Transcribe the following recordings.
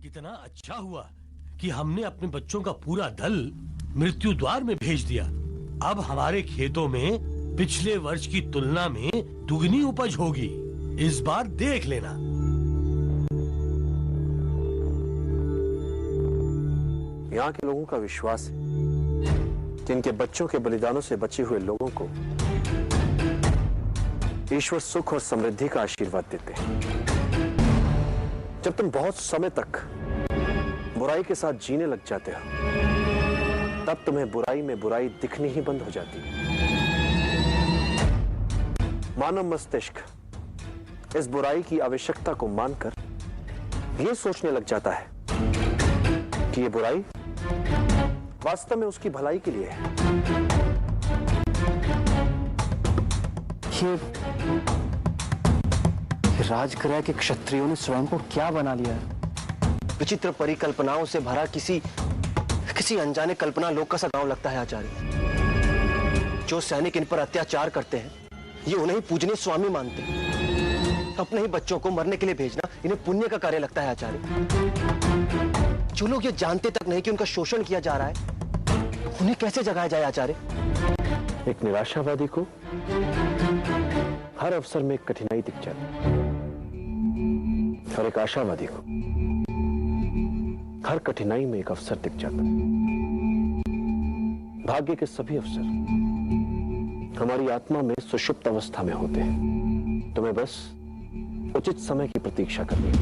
कितना अच्छा हुआ कि हमने अपने बच्चों का पूरा दल मृत्यु द्वार में भेज दिया। अब हमारे खेतों में पिछले वर्ष की तुलना में दुगनी उपज होगी। इस बार देख लेना। यहाँ के लोगों का विश्वास है कि इनके बच्चों के बलिदानों से बचे हुए लोगों को ईश्वर सुख और समृद्धि का आशीर्वाद देते हैं। जब तुम बहुत समय तक बुराई के साथ जीने लग जाते हो, तब तुम्हें बुराई में बुराई दिखनी ही बंद हो जाती है। मानव मस्तिष्क इस बुराई की आवश्यकता को मानकर यह सोचने लग जाता है कि यह बुराई वास्तव में उसकी भलाई के लिए है। ये राजगृह के क्षत्रियों ने स्वयं को क्या बना लिया है? विचित्र परिकल्पनाओं से भरा किसी अनजाने कल्पना लोक का सा गांव लगता है आचार्य। जो सैनिक इन पर अत्याचार करते हैं, ये उन्हें पूजनीय स्वामी मानते हैं। अपने ही बच्चों को मरने के लिए भेजना इन्हें पुण्य का कार्य लगता है आचार्य। जो लोग ये जानते तक नहीं कि उनका शोषण किया जा रहा है, उन्हें कैसे जगाया जाए आचार्य? एक निराशावादी को हर अवसर में एक कठिनाई दिख जाती है और एक आशावादी को हर कठिनाई में एक अवसर दिख जाता है। भाग्य के सभी अवसर हमारी आत्मा में सुषुप्त अवस्था में होते हैं। तुम्हें बस उचित समय की प्रतीक्षा करनी है।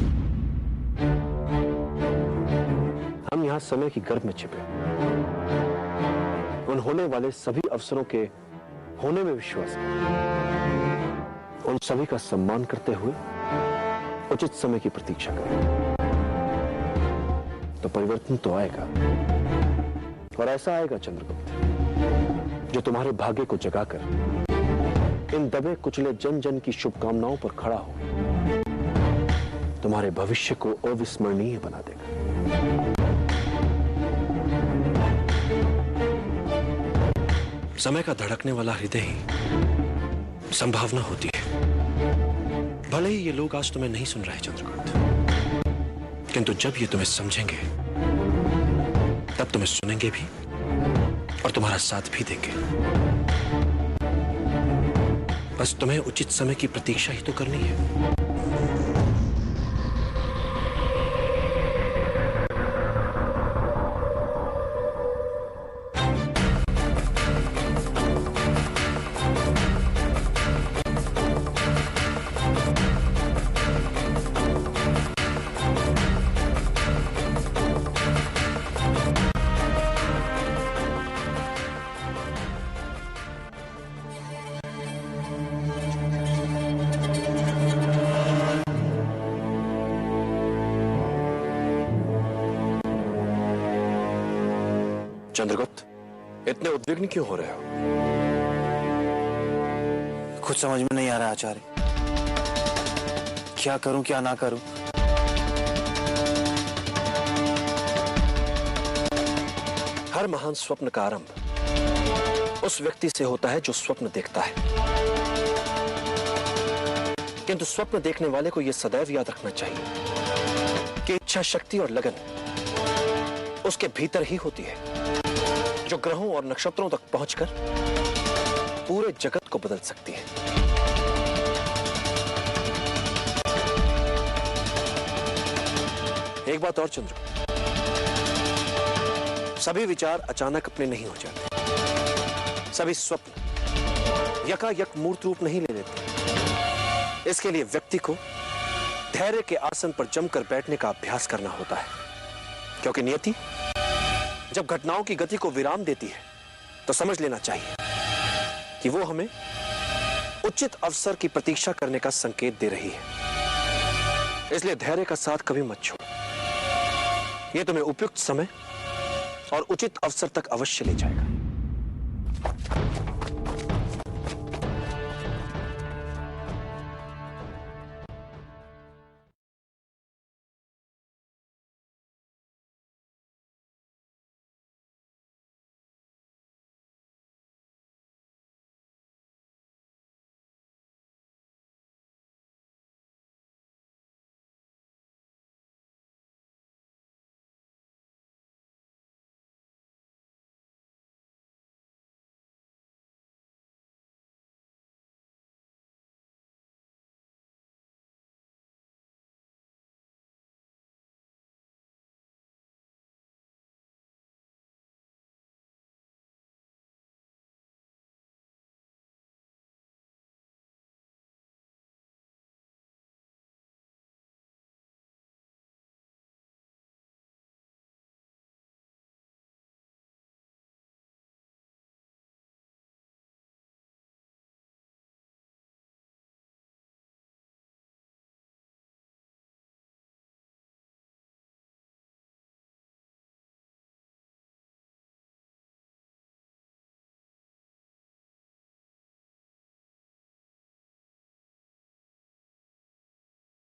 हम यहां समय की गर्भ में छिपे, उन होने वाले सभी अवसरों के होने में विश्वास करें, उन सभी का सम्मान करते हुए उचित समय की प्रतीक्षा करें। तो परिवर्तन तो आएगा, और ऐसा आएगा चंद्रगुप्त, जो तुम्हारे भाग्य को जगाकर इन दबे कुचले जन जन की शुभकामनाओं पर खड़ा हो, तुम्हारे भविष्य को अविस्मरणीय बना देगा। समय का धड़कने वाला हृदय ही संभावना होती है। भले ही ये लोग आज तुम्हें नहीं सुन रहे चंद्रगुप्त, किंतु जब ये तुम्हें समझेंगे तब तुम्हें सुनेंगे भी और तुम्हारा साथ भी देंगे। बस तुम्हें उचित समय की प्रतीक्षा ही तो करनी है। चंद्रगुप्त, इतने उद्विग्न क्यों हो रहे हो? कुछ समझ में नहीं आ रहा आचार्य। क्या करूं क्या ना करूं? हर महान स्वप्न का आरंभ उस व्यक्ति से होता है जो स्वप्न देखता है, किंतु स्वप्न देखने वाले को यह सदैव याद रखना चाहिए कि इच्छा शक्ति और लगन उसके भीतर ही होती है, जो ग्रहों और नक्षत्रों तक पहुंचकर पूरे जगत को बदल सकती है। एक बात और चंद्र, सभी विचार अचानक अपने नहीं हो जाते। सभी स्वप्न यकायक मूर्त रूप नहीं ले लेते। इसके लिए व्यक्ति को धैर्य के आसन पर जमकर बैठने का अभ्यास करना होता है, क्योंकि नियति जब घटनाओं की गति को विराम देती है तो समझ लेना चाहिए कि वो हमें उचित अवसर की प्रतीक्षा करने का संकेत दे रही है। इसलिए धैर्य का साथ कभी मत छोड़ो। यह तुम्हें उपयुक्त समय और उचित अवसर तक अवश्य ले जाएगा।